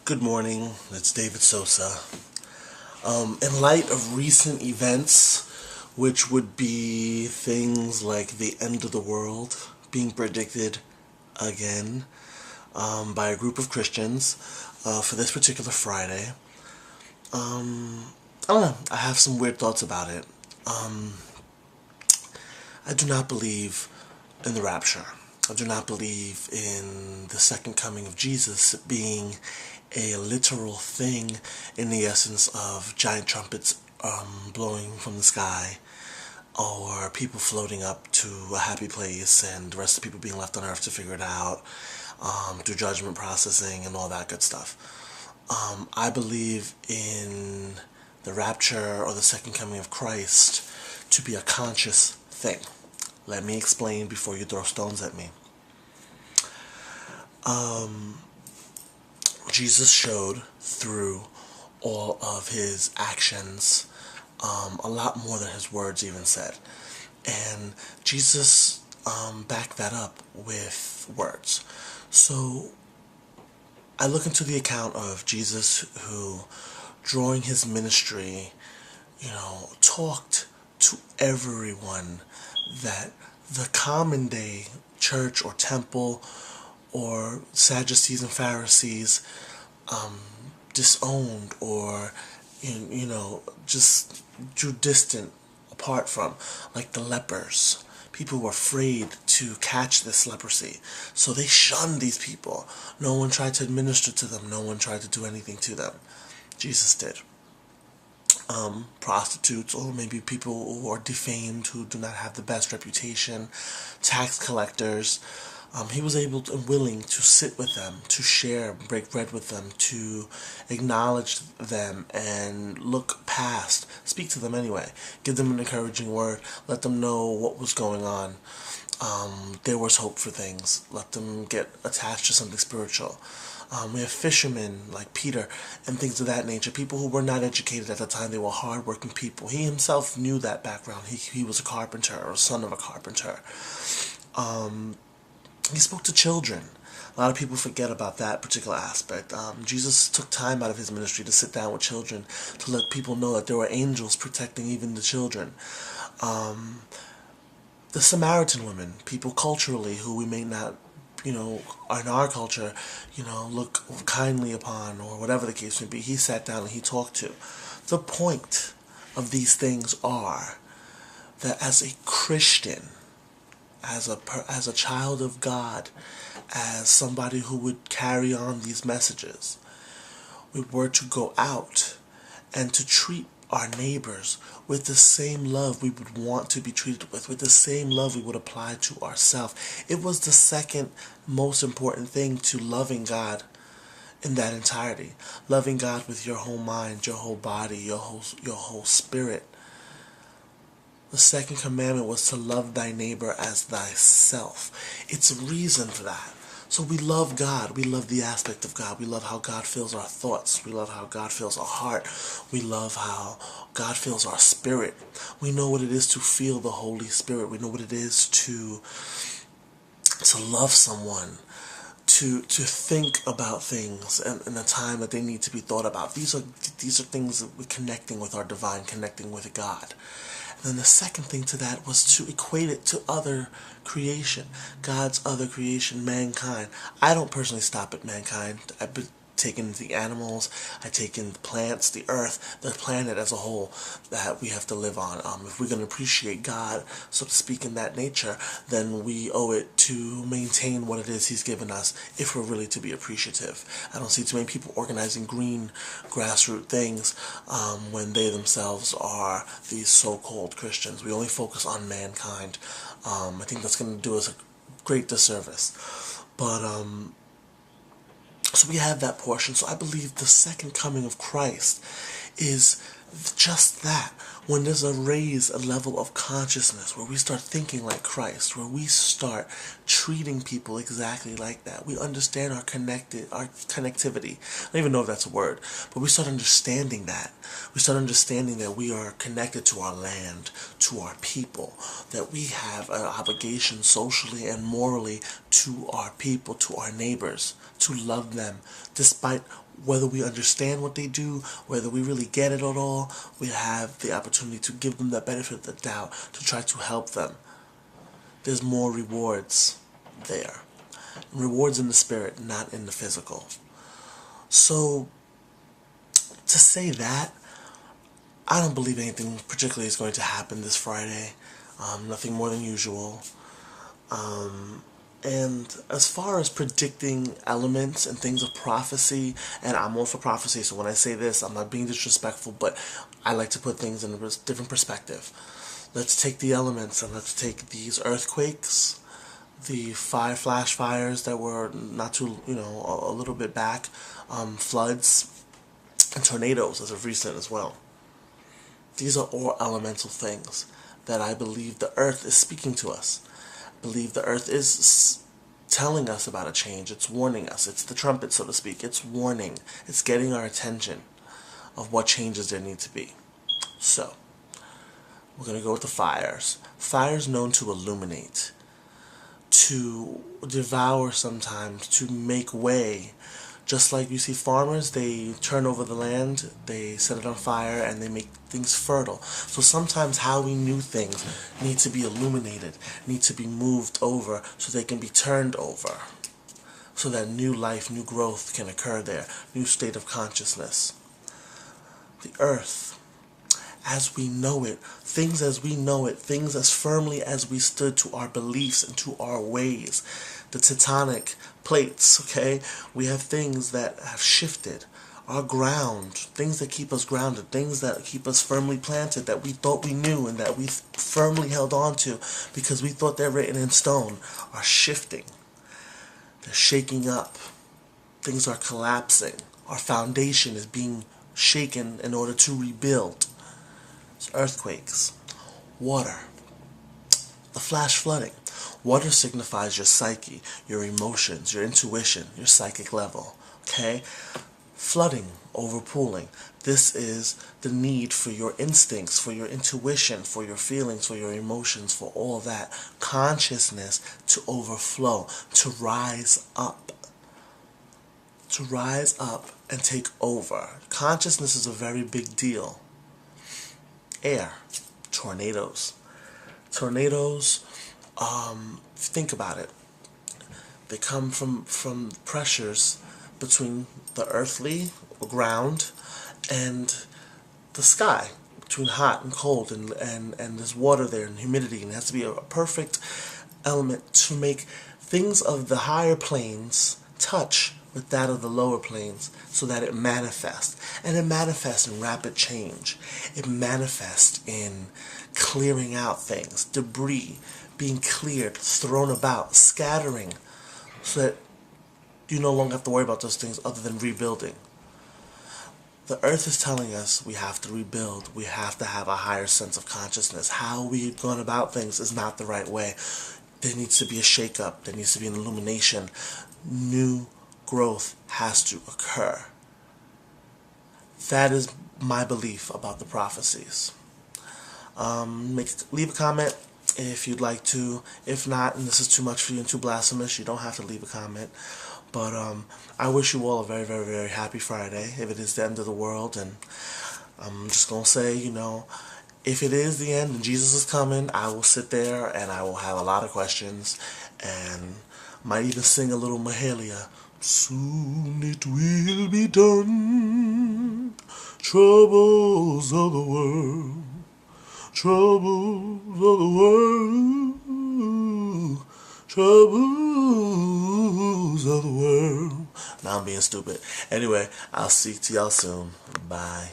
Good morning, it's David Sosa. In light of recent events, which would be things like the end of the world being predicted again by a group of Christians for this particular Friday, I don't know, I have some weird thoughts about it. I do not believe in the rapture. I do not believe in the second coming of Jesus being a literal thing in the essence of giant trumpets blowing from the sky, or people floating up to a happy place and the rest of the people being left on earth to figure it out, through judgment processing and all that good stuff. I believe in the rapture or the second coming of Christ to be a conscious thing. Let me explain before you throw stones at me. Jesus showed through all of his actions a lot more than his words even said. And Jesus backed that up with words. So I look into the account of Jesus who, during his ministry, talked to everyone that the common day church or temple or Sadducees and Pharisees disowned or, just drew distant apart from, like the lepers. People were afraid to catch this leprosy, so they shunned these people. No one tried to administer to them. No one tried to do anything to them. Jesus did. Prostitutes, or maybe people who are defamed, who do not have the best reputation, tax collectors. He was able and willing to sit with them, to share, break bread with them, to acknowledge them and look past, speak to them anyway, give them an encouraging word, let them know what was going on. There was hope for things. Let them get attached to something spiritual. We have fishermen like Peter and things of that nature, people who were not educated at the time. They were hard-working people. He himself knew that background. He was a carpenter, or son of a carpenter. He spoke to children. A lot of people forget about that particular aspect. Jesus took time out of his ministry to sit down with children, to let people know that there were angels protecting even the children. The Samaritan women, people culturally who we may not, in our culture, look kindly upon, or whatever the case may be, he sat down and he talked to. The point of these things are that as a Christian, as a child of God, as somebody who would carry on these messages, we were to go out and to treat our neighbors with the same love we would want to be treated with the same love we would apply to ourselves. It was the second most important thing to loving God in that entirety. Loving God with your whole mind, your whole body, your whole spirit. The second commandment was to love thy neighbor as thyself. It's a reason for that. So we love God. We love the aspect of God. We love how God fills our thoughts. We love how God fills our heart. We love how God fills our spirit. We know what it is to feel the Holy Spirit. We know what it is to love someone, to think about things in the time that they need to be thought about. These are things that we're connecting with our divine, connecting with God. And then the second thing to that was to equate it to other creation, God's other creation, mankind. I don't personally stop at mankind. I've been taking the animals, I take in the plants, the earth, the planet as a whole that we have to live on. If we're going to appreciate God, so to speak, in that nature, then we owe it to maintain what it is he's given us if we're really to be appreciative. I don't see too many people organizing green grassroots things when they themselves are these so-called Christians. We only focus on mankind. I think that's going to do us a great disservice. But so we have that portion. So I believe the second coming of Christ is just that. When there's a level of consciousness, where we start thinking like Christ, where we start treating people exactly like that. We understand our connectivity. I don't even know if that's a word, but we start understanding that. We start understanding that we are connected to our land, to our people, that we have an obligation socially and morally to our people, to our neighbors, to love them, despite whether we understand what they do, whether we really get it at all. We have the opportunity to give them the benefit of the doubt, to try to help them. There's more rewards there. Rewards in the spirit, not in the physical. So, to say that, I don't believe anything particularly is going to happen this Friday. Nothing more than usual. And as far as predicting elements and things of prophecy, and I'm all for prophecy, so when I say this, I'm not being disrespectful, but I like to put things in a different perspective. Let's take the elements and let's take these earthquakes, the flash fires that were not too, a little bit back, floods, and tornadoes as of recent as well. These are all elemental things that I believe the earth is speaking to us. I believe the earth is telling us about a change. It's warning us. It's the trumpet, so to speak. It's warning. It's getting our attention of what changes there need to be. So, we're going to go with the fires. Fires known to illuminate, to devour sometimes, to make way. Just like you see farmers, they turn over the land, they set it on fire, and they make things fertile. So sometimes how we knew things need to be illuminated, need to be moved over so they can be turned over. So that new life, new growth can occur there, new state of consciousness. The earth, as we know it, things as we know it, things as firmly as we stood to our beliefs and to our ways. The tectonic plates, okay? We have things that have shifted. Our ground, things that keep us grounded, things that keep us firmly planted, that we thought we knew and that we firmly held on to because we thought they're written in stone, are shifting. They're shaking up. Things are collapsing. Our foundation is being shaken in order to rebuild. It's earthquakes. Water. The flash flooding. Water signifies your psyche, your emotions, your intuition, your psychic level. Okay? Flooding, overpooling. This is the need for your instincts, for your intuition, for your feelings, for your emotions, for all that. Consciousness to overflow, to rise up. To rise up and take over. Consciousness is a very big deal. Air. Tornadoes. Tornadoes, think about it. They come from pressures between the earthly ground and the sky, between hot and cold, and there's water there and humidity, and it has to be a perfect element to make things of the higher planes touch with that of the lower planes so that it manifests. And it manifests in rapid change. It manifests in clearing out things, debris being cleared, thrown about, scattering, so that you no longer have to worry about those things other than rebuilding. The earth is telling us we have to rebuild. We have to have a higher sense of consciousness. How we've gone about things is not the right way. There needs to be a shake-up. There needs to be an illumination. New growth has to occur. That is my belief about the prophecies. Leave a comment if you'd like to. If not, and this is too much for you and too blasphemous, you don't have to leave a comment. But I wish you all a very, very, very happy Friday, if it is the end of the world. And I'm just going to say, if it is the end and Jesus is coming, I will sit there and I will have a lot of questions and might even sing a little Mahalia. Soon it will be done, troubles of the world, troubles of the world, troubles of the world. Now I'm being stupid. Anyway, I'll speak to y'all soon. Bye.